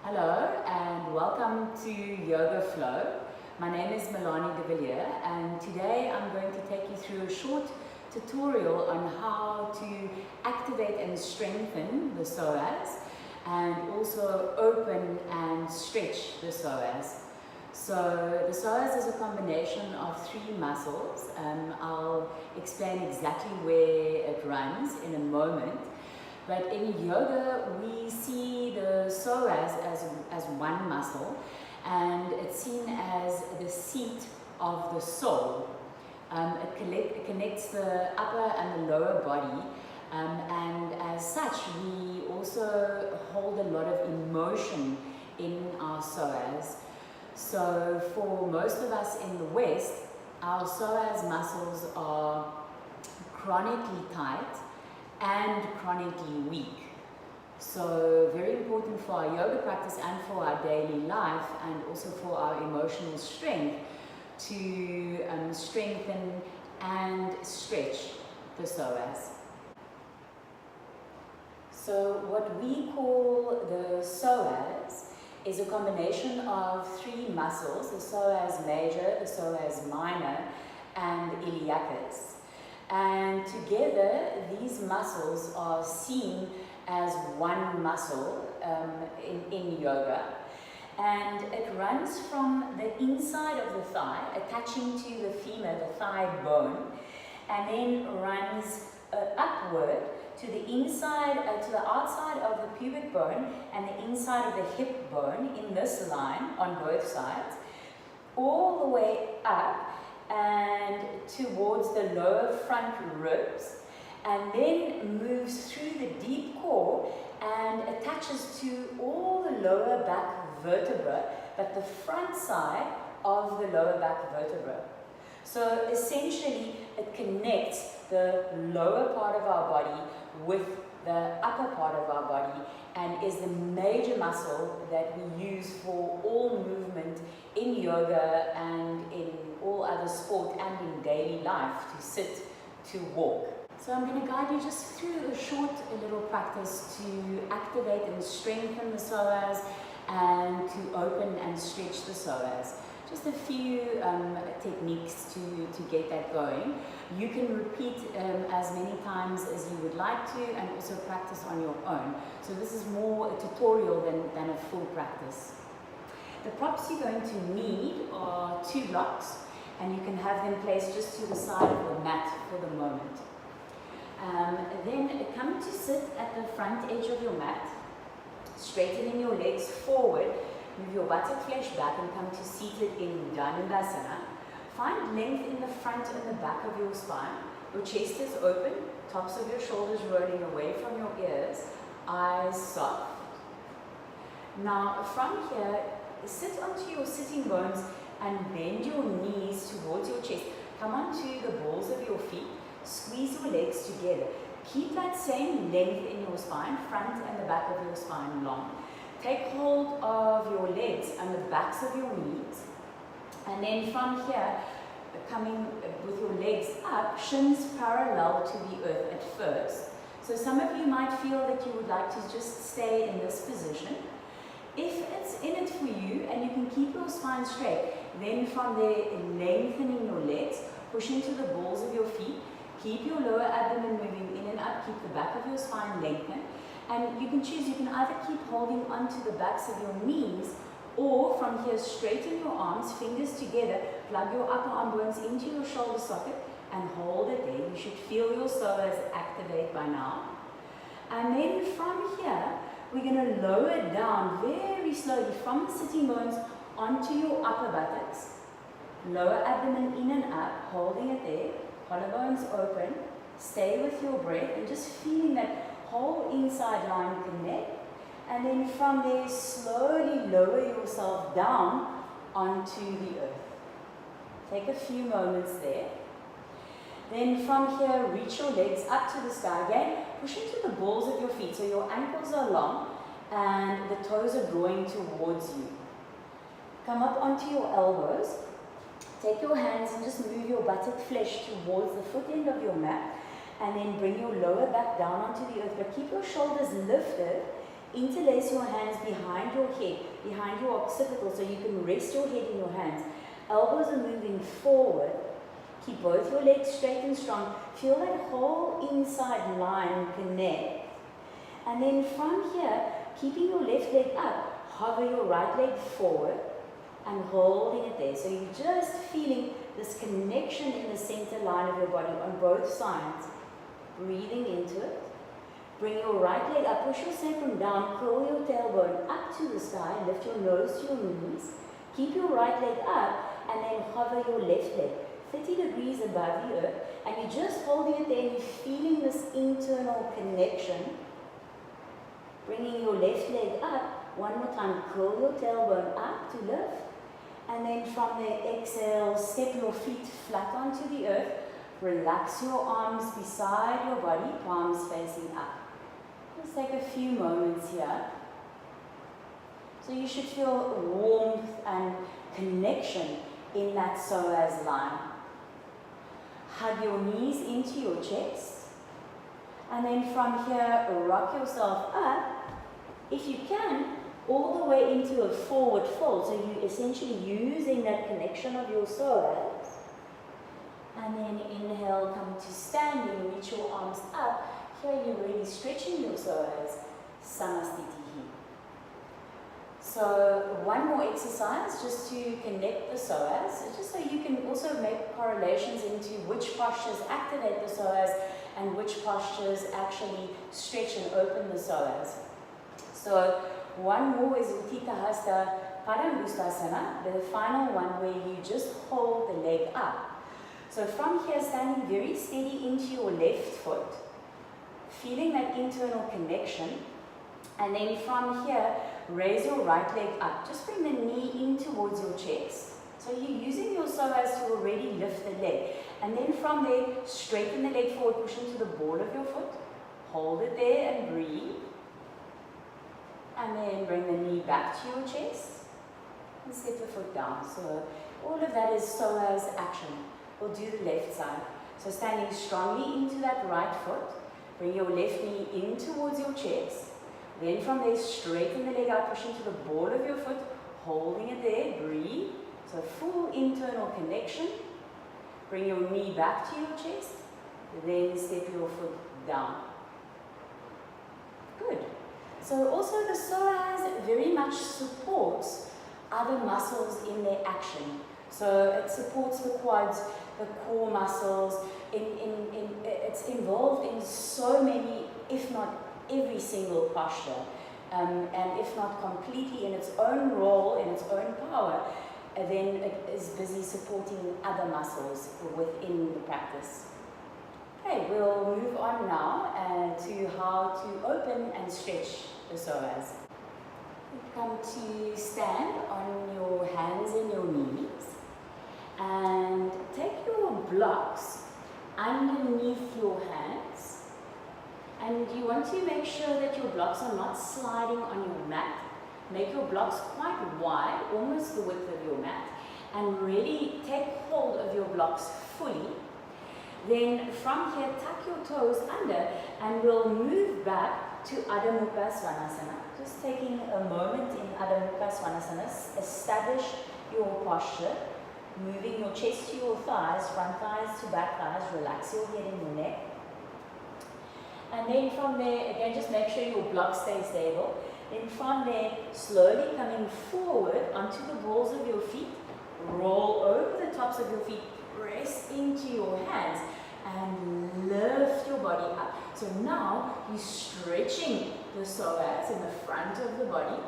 Hello and welcome to Yoga Flow. My name is Melanie de Villiers and today I'm going to take you through a short tutorial on how to activate and strengthen the psoas and also open and stretch the psoas. So the psoas is a combination of three muscles. I'll explain exactly where it runs in a moment. But in yoga, we see the psoas as one muscle, and it's seen as the seat of the soul. It connects the upper and the lower body, and as such, we also hold a lot of emotion in our psoas. So for most of us in the West, our psoas muscles are chronically tight and chronically weak. So very important for our yoga practice and for our daily life, and also for our emotional strength, to strengthen and stretch the psoas. So what we call the psoas is a combination of three muscles: the psoas major, the psoas minor, and the iliacus. And together, these muscles are seen as one muscle in yoga. And it runs from the inside of the thigh, attaching to the femur, the thigh bone, and then runs upward to the inside, to the outside of the pubic bone and the inside of the hip bone in this line on both sides, all the way up and towards the lower front ribs, and then moves through the deep core and attaches to all the lower back vertebrae, but the front side of the lower back vertebra. So essentially it connects the lower part of our body with the upper part of our body, and is the major muscle that we use for all movement in yoga and in all other sport and in daily life, to sit, to walk. So I'm going to guide you just through a little practice to activate and strengthen the psoas and to open and stretch the psoas. Just a few techniques to get that going. You can repeat as many times as you would like to, and also practice on your own. So this is more a tutorial than a full practice. The props you're going to need are 2 blocks, and you can have them placed just to the side of the mat for the moment. Then come to sit at the front edge of your mat, straightening your legs forward. Move your buttock flesh back and come to seated in Dhanurasana. Find length in the front and the back of your spine. Your chest is open, tops of your shoulders rolling away from your ears, eyes soft. Now from here, sit onto your sitting bones and bend your knees towards your chest. Come onto the balls of your feet, squeeze your legs together. Keep that same length in your spine, front and the back of your spine long. Take hold of your legs and the backs of your knees, and then from here, coming with your legs up, shins parallel to the earth at first. So some of you might feel that you would like to just stay in this position. If it's in it for you and you can keep your spine straight, then from there, lengthening your legs, push into the balls of your feet, keep your lower abdomen moving in and up, keep the back of your spine lengthened. And you can choose, you can either keep holding onto the backs of your knees, or from here straighten your arms, fingers together, plug your upper arm bones into your shoulder socket and hold it there. You should feel your psoas activate by now. And then from here, we're going to lower down very slowly from the sitting bones onto your upper buttocks. Lower abdomen in and up, holding it there, collarbones open, stay with your breath and just feeling that whole inside line connect, and then from there slowly lower yourself down onto the earth. Take a few moments there. Then from here, reach your legs up to the sky again, push into the balls of your feet so your ankles are long and the toes are drawing towards you. Come up onto your elbows, take your hands and just move your buttock flesh towards the foot end of your mat, and then bring your lower back down onto the earth, but keep your shoulders lifted Interlace your hands behind your head, behind your occipital, so you can rest your head in your hands. Elbows are moving forward. Keep both your legs straight and strong. Feel that whole inside line connect. And then from here, keeping your left leg up, hover your right leg forward and holding it there. So you're just feeling this connection in the center line of your body on both sides. Breathing into it. Bring your right leg up, push your sacrum down, curl your tailbone up to the sky, lift your nose to your knees. Keep your right leg up and then hover your left leg 30 degrees above the earth, and you're just holding it there and you're feeling this internal connection. Bringing your left leg up, one more time, curl your tailbone up to lift, and then from there, exhale, step your feet flat onto the earth, relax your arms beside your body, palms facing up. Just take a few moments here. So you should feel warmth and connection in that psoas line. Hug your knees into your chest. And then from here, rock yourself up. If you can, all the way into a forward fold. So you're essentially using that connection of your psoas. And then inhale, come to standing, reach your arms up. Here you're really stretching your psoas, Samastitihi. So one more exercise just to connect the psoas, just so you can also make correlations into which postures activate the psoas and which postures actually stretch and open the psoas. So one more is Utthita Hasta Padangusthasana, the final one where you just hold the leg up. So from here, standing very steady into your left foot, feeling that internal connection, and then from here, raise your right leg up. Just bring the knee in towards your chest. So you're using your psoas to already lift the leg. And then from there, straighten the leg forward, push into the ball of your foot. Hold it there and breathe. And then bring the knee back to your chest. And set the foot down. So all of that is psoas action. We'll do the left side. So standing strongly into that right foot. Bring your left knee in towards your chest. Then from there, straighten the leg out, push into the ball of your foot, holding it there, breathe. So full internal connection. Bring your knee back to your chest, then step your foot down. Good. So also the psoas very much supports other muscles in their action. So it supports the quads, the core muscles, it's involved in so many, if not every single posture, and if not completely in its own role, in its own power, then it is busy supporting other muscles within the practice. Okay, we'll move on now to how to open and stretch the psoas. Come to stand on your hands and your knees, and take your blocks underneath your hands. And you want to make sure that your blocks are not sliding on your mat. Make your blocks quite wide, almost the width of your mat, and really take hold of your blocks fully. Then from here, tuck your toes under, and we'll move back to Adho Mukha Svanasana. Just taking a moment in Adho Mukha Svanasana, establish your posture, moving your chest to your thighs, front thighs to back thighs, relax your head and your neck. And then from there, again, just make sure your blocks stay stable. Then from there, slowly coming forward onto the balls of your feet, roll over the tops of your feet, press into your hands, and lift your body up. So now you're stretching the psoas in the front of the body,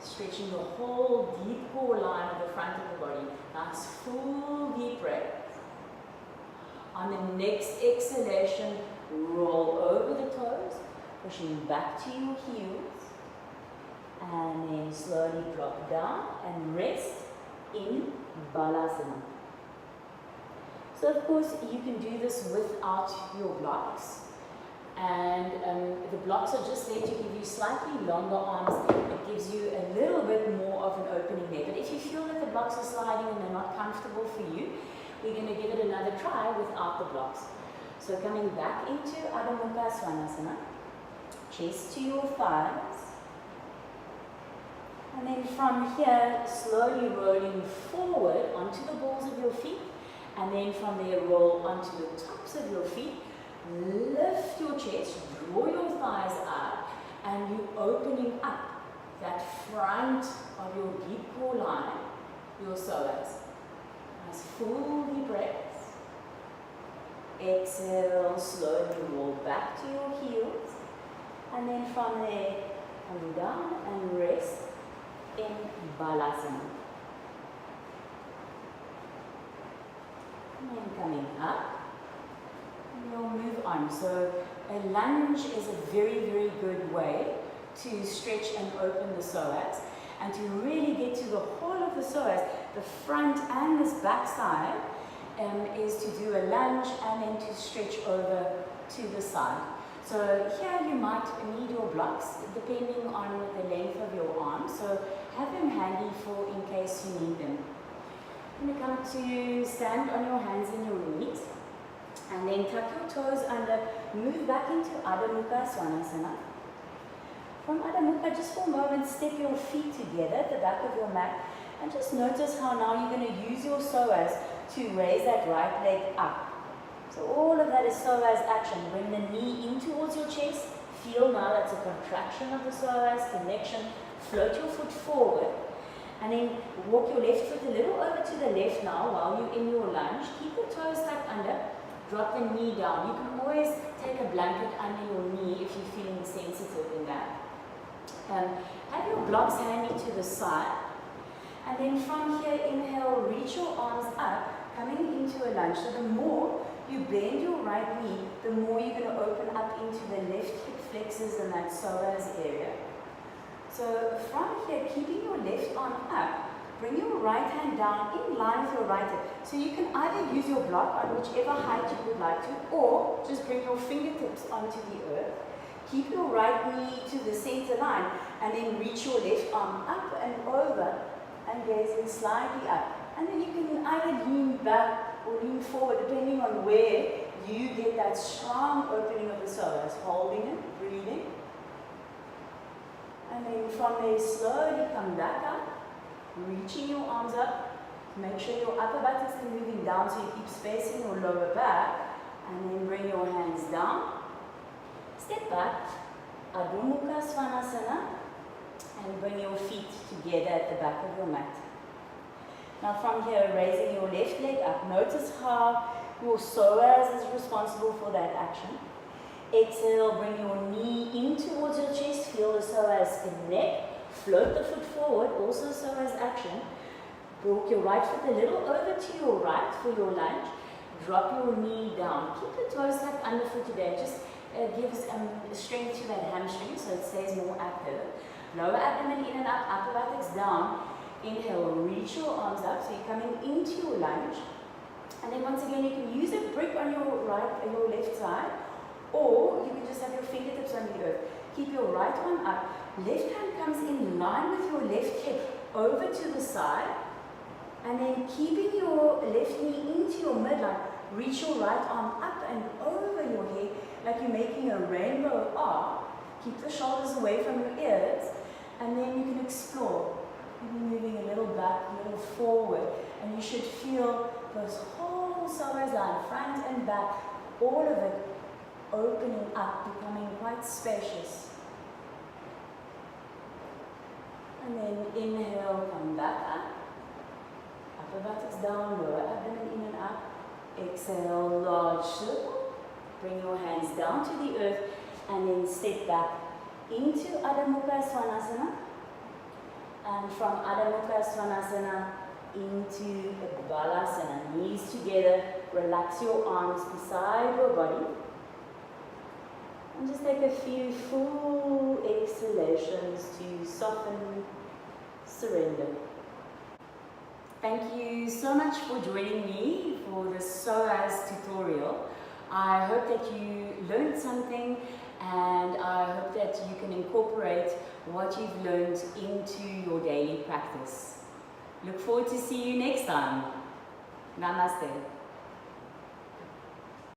stretching the whole deep core line of the front of the body. Nice full deep breath. On the next exhalation, roll over the toes, pushing back to your heels, and then slowly drop down and rest in Balasana. So of course you can do this without your blocks, and the blocks are just there to give you slightly longer arms. It gives you a little bit more of an opening there, but if you feel that the blocks are sliding and they're not comfortable for you, we're going to give it another try without the blocks. So coming back into Adho Mukha Svanasana, chest to your thighs, then from here, slowly rolling forward onto the balls of your feet. And then from there, roll onto the tops of your feet. Lift your chest, draw your thighs up, and you're opening up that front of your deep core line, your psoas. Nice full deep breaths. Exhale, slowly roll back to your heels. And then from there, come down and rest in balasana. And then coming up, and you'll move on. So a lunge is a very, very good way to stretch and open the psoas, and to really get to the whole of the psoas, the front and this back side, is to do a lunge and then to stretch over to the side. So here you might need your blocks depending on the length of your arm, so have them handy for in case you need them. You're going to come to stand on your hands and your knees, and then tuck your toes under, move back into Adho Mukha Svanasana. From Adho Mukha, just for a moment, step your feet together at the back of your mat, and just notice how now you're going to use your psoas to raise that right leg up. So all of that is psoas action. Bring the knee in towards your chest. Feel now that's a contraction of the psoas, connection. Float your foot forward. And then walk your left foot a little over to the left now while you're in your lunge. Keep the toes tucked under. Drop the knee down. You can always take a blanket under your knee if you're feeling sensitive in that. Have your blocks handy to the side. And then from here, inhale, reach your arms up, coming into a lunge. So the more you bend your right knee, the more you're going to open up into the left hip flexors and that psoas area. So from here, keeping your left arm up, bring your right hand down in line with your right hip. So you can either use your block on whichever height you would like to, or just bring your fingertips onto the earth. Keep your right knee to the center line, and then reach your left arm up and over, and gazing slightly up. And then you can either lean back or lean forward, depending on where you get that strong opening of the psoas. Holding it, breathing. And then from there, slowly come back up, reaching your arms up. Make sure your upper buttocks are moving down so you keep space in your lower back. And then bring your hands down. Step back, Adho Mukha Svanasana, and bring your feet together at the back of your mat. Now from here, raising your left leg up. Notice how your psoas is responsible for that action. Exhale, bring your knee in towards your chest. Feel the psoas connect. Float the foot forward, also psoas action. Walk your right foot a little over to your right for your lunge. Drop your knee down. Keep the toes tucked underfoot today. Just gives strength to that hamstring so it stays more active. Lower abdomen in and up, upper buttocks down. Inhale, reach your arms up, so you're coming into your lunge. And then once again, you can use a brick on your left side, or you can just have your fingertips on the earth. Keep your right arm up. Left hand comes in line with your left hip over to the side. And then keeping your left knee into your midline, reach your right arm up and over your head like you're making a rainbow arc. Keep the shoulders away from your ears, and then you can explore. Maybe moving a little back, a little forward, and you should feel those whole psoas line, front and back, all of it opening up, becoming quite spacious. And then inhale, come back up. Upper buttocks down, lower abdomen in and up. Exhale, large circle. Bring your hands down to the earth, and then step back into Adho Mukha Svanasana. And from Adho Mukha Svanasana into Balasana. Knees together, relax your arms beside your body. And just take a few full exhalations to soften, surrender. Thank you so much for joining me for this Psoas tutorial. I hope that you learned something, and I hope that you can incorporate what you've learned into your daily practice. Look forward to see you next time. Namaste.